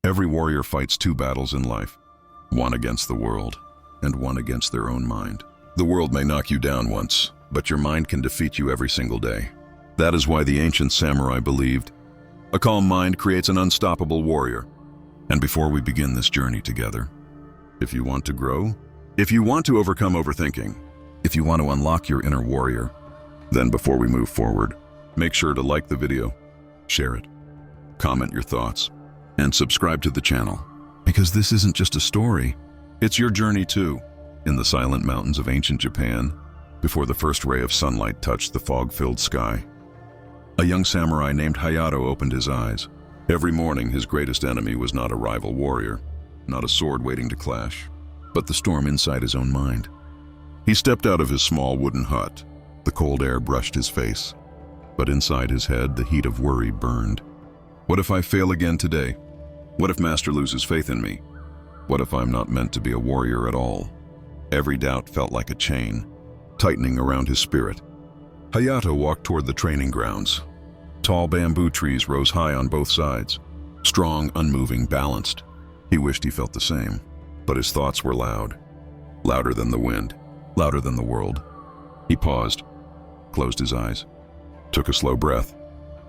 Every warrior fights two battles in life, one against the world and one against their own mind. The world may knock you down once, but your mind can defeat you every single day. That is why the ancient samurai believed, a calm mind creates an unstoppable warrior. And before we begin this journey together, if you want to grow, if you want to overcome overthinking, if you want to unlock your inner warrior, then before we move forward, make sure to like the video, share it, comment your thoughts, and subscribe to the channel. Because this isn't just a story, it's your journey too. In the silent mountains of ancient Japan, before the first ray of sunlight touched the fog-filled sky, a young samurai named Hayato opened his eyes. Every morning, his greatest enemy was not a rival warrior, not a sword waiting to clash, but the storm inside his own mind. He stepped out of his small wooden hut. The cold air brushed his face, but inside his head, the heat of worry burned. What if I fail again today? What if Master loses faith in me? What if I'm not meant to be a warrior at all? Every doubt felt like a chain, tightening around his spirit. Hayato walked toward the training grounds. Tall bamboo trees rose high on both sides, strong, unmoving, balanced. He wished he felt the same, but his thoughts were loud, louder than the wind, louder than the world. He paused, closed his eyes, took a slow breath.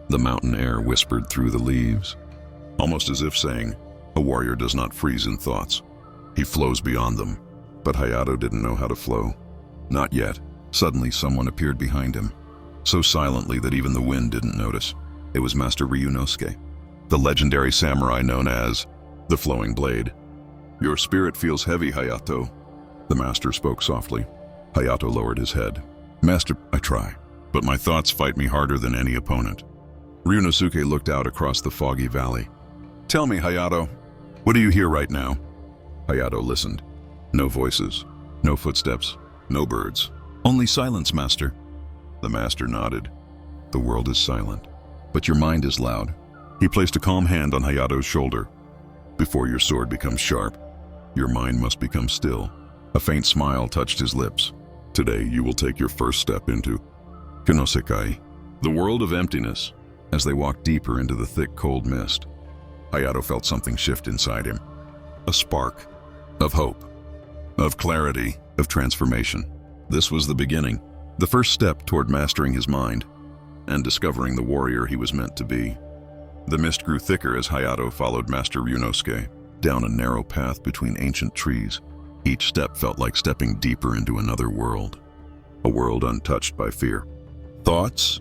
The mountain air whispered through the leaves, almost as if saying, a warrior does not freeze in thoughts. He flows beyond them. But Hayato didn't know how to flow. Not yet. Suddenly, someone appeared behind him, so silently that even the wind didn't notice. It was Master Ryunosuke, the legendary samurai known as the Flowing Blade. Your spirit feels heavy, Hayato. The master spoke softly. Hayato lowered his head. Master, I try, but my thoughts fight me harder than any opponent. Ryunosuke looked out across the foggy valley. Tell me, Hayato, what do you hear right now? Hayato listened. No voices, no footsteps, no birds. Only silence, Master. The master nodded. The world is silent, but your mind is loud. He placed a calm hand on Hayato's shoulder. Before your sword becomes sharp, your mind must become still. A faint smile touched his lips. Today you will take your first step into Sekai, the world of emptiness. As they walked deeper into the thick, cold mist, Hayato felt something shift inside him. A spark of hope, of clarity, of transformation. This was the beginning, the first step toward mastering his mind and discovering the warrior he was meant to be. The mist grew thicker as Hayato followed Master Ryunosuke down a narrow path between ancient trees. Each step felt like stepping deeper into another world, a world untouched by fear, thoughts,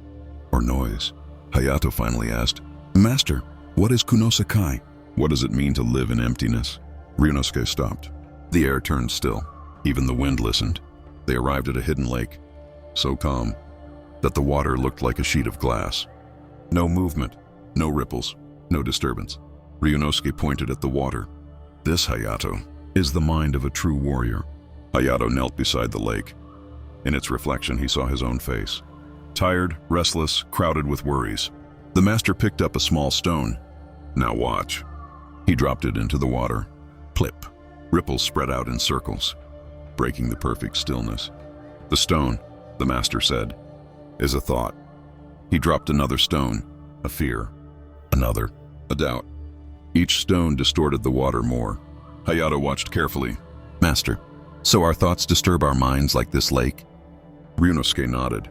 or noise. Hayato finally asked, Master, what is Sekai? What does it mean to live in emptiness? Ryunosuke stopped. The air turned still. Even the wind listened. They arrived at a hidden lake, so calm that the water looked like a sheet of glass. No movement, no ripples, no disturbance. Ryunosuke pointed at the water. This, Hayato, is the mind of a true warrior. Hayato knelt beside the lake. In its reflection, he saw his own face. Tired, restless, crowded with worries. The master picked up a small stone. Now watch. He dropped it into the water. Plip. Ripples spread out in circles, breaking the perfect stillness. The stone, the master said, is a thought. He dropped another stone, a fear, another, a doubt. Each stone distorted the water more. Hayato watched carefully. Master, so our thoughts disturb our minds like this lake? Ryunosuke nodded.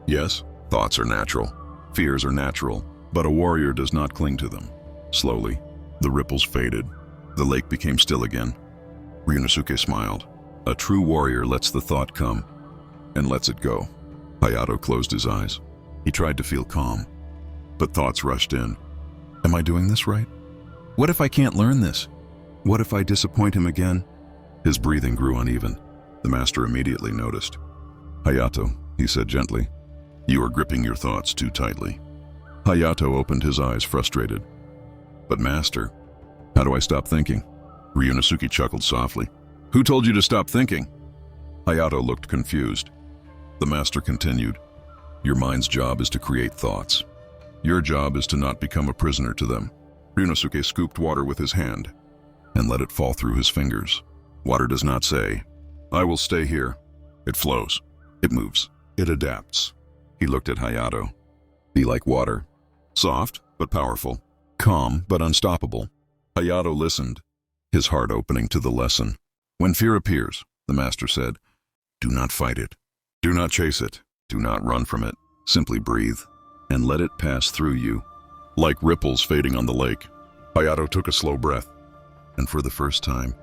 Yes, thoughts are natural, fears are natural, but a warrior does not cling to them. Slowly, the ripples faded. The lake became still again. Ryunosuke smiled. A true warrior lets the thought come and lets it go. Hayato closed his eyes. He tried to feel calm, but thoughts rushed in. Am I doing this right? What if I can't learn this? What if I disappoint him again? His breathing grew uneven. The master immediately noticed. Hayato, he said gently, you are gripping your thoughts too tightly. Hayato opened his eyes, frustrated. But master, how do I stop thinking? Ryunosuke chuckled softly. Who told you to stop thinking? Hayato looked confused. The master continued. Your mind's job is to create thoughts. Your job is to not become a prisoner to them. Ryunosuke scooped water with his hand and let it fall through his fingers. Water does not say, I will stay here. It flows. It moves. It adapts. He looked at Hayato. Be like water. Soft, but powerful. Calm, but unstoppable. Hayato listened, his heart opening to the lesson. When fear appears, the master said, do not fight it. Do not chase it. Do not run from it. Simply breathe and let it pass through you. Like ripples fading on the lake, Hayato took a slow breath, and for the first time,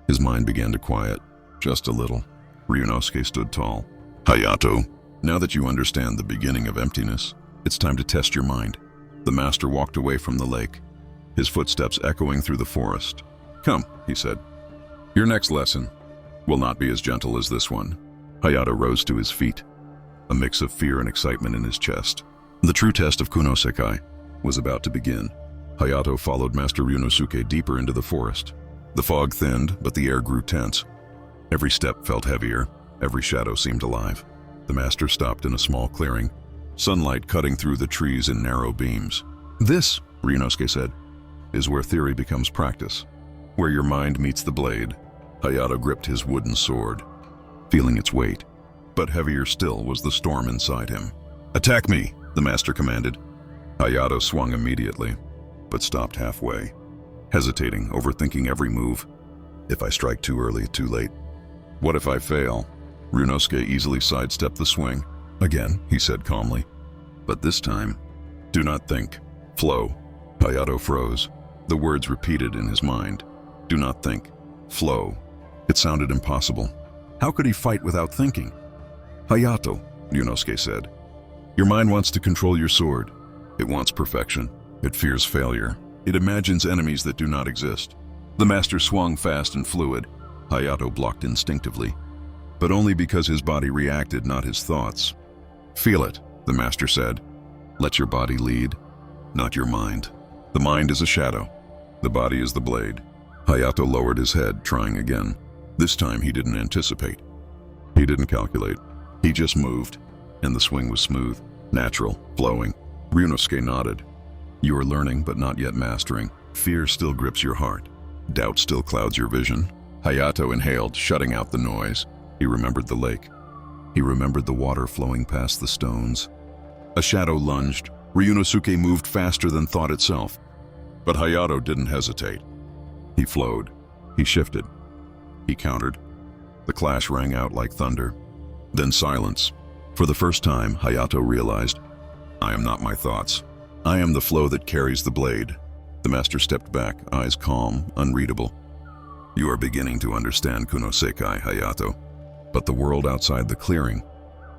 his mind began to quiet, just a little. Ryunosuke stood tall. Hayato, now that you understand the beginning of emptiness, it's time to test your mind. The master walked away from the lake, his footsteps echoing through the forest. Come, he said. Your next lesson will not be as gentle as this one. Hayato rose to his feet, a mix of fear and excitement in his chest. The true test of Sekai was about to begin. Hayato followed Master Ryunosuke deeper into the forest. The fog thinned, but the air grew tense. Every step felt heavier, every shadow seemed alive. The master stopped in a small clearing, sunlight cutting through the trees in narrow beams. This, Ryunosuke said, is where theory becomes practice, where your mind meets the blade. Hayato gripped his wooden sword, feeling its weight, but heavier still was the storm inside him. Attack me, the master commanded. Hayato swung immediately, but stopped halfway, hesitating, overthinking every move. If I strike too early, too late. What if I fail? Ryunosuke easily sidestepped the swing. Again, he said calmly. But this time, do not think. Flow. Hayato froze, the words repeated in his mind. Do not think. Flow. It sounded impossible. How could he fight without thinking? Hayato, Ryunosuke said. Your mind wants to control your sword. It wants perfection. It fears failure. It imagines enemies that do not exist. The master swung fast and fluid. Hayato blocked instinctively, but only because his body reacted, not his thoughts. Feel it, the master said. Let your body lead, not your mind. The mind is a shadow. The body is the blade. Hayato lowered his head, trying again. This time he didn't anticipate. He didn't calculate. He just moved, and the swing was smooth, natural, flowing. Ryunosuke nodded. You are learning, but not yet mastering. Fear still grips your heart. Doubt still clouds your vision. Hayato inhaled, shutting out the noise. He remembered the lake. He remembered the water flowing past the stones. A shadow lunged. Ryunosuke moved faster than thought itself. But Hayato didn't hesitate. He flowed. He shifted. He countered. The clash rang out like thunder. Then silence. For the first time, Hayato realized, I am not my thoughts. I am the flow that carries the blade. The master stepped back, eyes calm, unreadable. You are beginning to understand Sekai, Hayato. But the world outside the clearing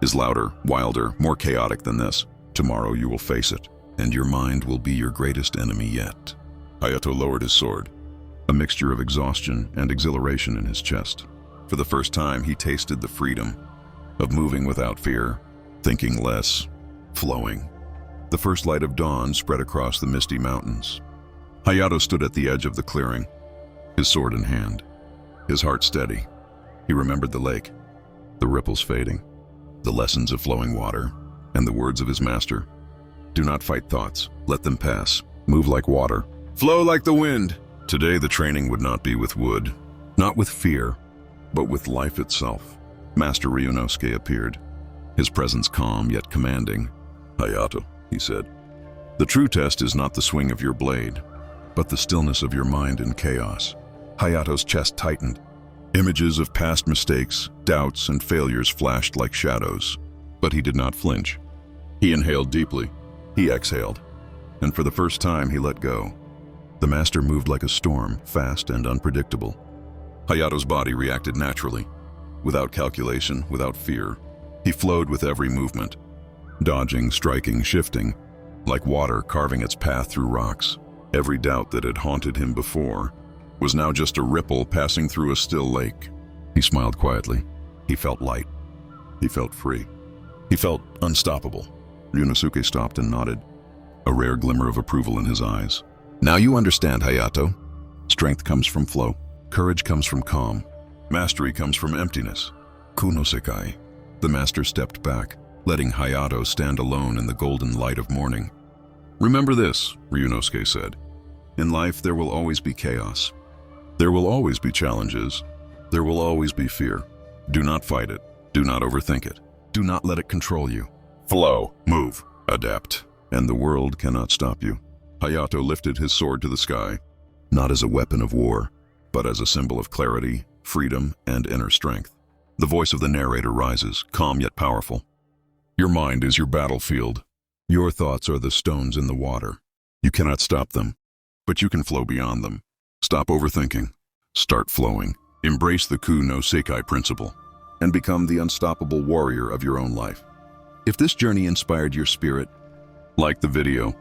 is louder, wilder, more chaotic than this. Tomorrow you will face it, and your mind will be your greatest enemy yet. Hayato lowered his sword, a mixture of exhaustion and exhilaration in his chest. For the first time, he tasted the freedom of moving without fear, thinking less, flowing. The first light of dawn spread across the misty mountains. Hayato stood at the edge of the clearing, his sword in hand, his heart steady. He remembered the lake, the ripples fading, the lessons of flowing water, and the words of his master. Do not fight thoughts, let them pass. Move like water, flow like the wind. Today the training would not be with wood, not with fear, but with life itself. Master Ryunosuke appeared, his presence calm yet commanding. Hayato, he said, the true test is not the swing of your blade, but the stillness of your mind in chaos. Hayato's chest tightened. Images of past mistakes, doubts, and failures flashed like shadows, but he did not flinch. He inhaled deeply. He exhaled, and for the first time he let go. The master moved like a storm, fast and unpredictable. Hayato's body reacted naturally, without calculation, without fear. He flowed with every movement, dodging, striking, shifting, like water carving its path through rocks. Every doubt that had haunted him before was now just a ripple passing through a still lake. He smiled quietly. He felt light. He felt free. He felt unstoppable. Ryunosuke stopped and nodded, a rare glimmer of approval in his eyes. Now you understand, Hayato. Strength comes from flow. Courage comes from calm. Mastery comes from emptiness. Sekai. The master stepped back, letting Hayato stand alone in the golden light of morning. Remember this, Ryunosuke said. In life there will always be chaos. There will always be challenges. There will always be fear. Do not fight it. Do not overthink it. Do not let it control you. Flow, move, adapt, and the world cannot stop you. Hayato lifted his sword to the sky. not as a weapon of war, but as a symbol of clarity, freedom, and inner strength. The voice of the narrator rises, calm yet powerful. Your mind is your battlefield. Your thoughts are the stones in the water. You cannot stop them, but you can flow beyond them. Stop overthinking. Start flowing. Embrace the Ku no Sekai principle and become the unstoppable warrior of your own life. If this journey inspired your spirit, like the video,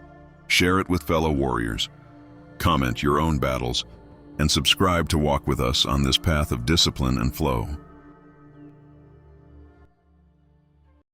share it with fellow warriors, comment your own battles, and subscribe to walk with us on this path of discipline and flow.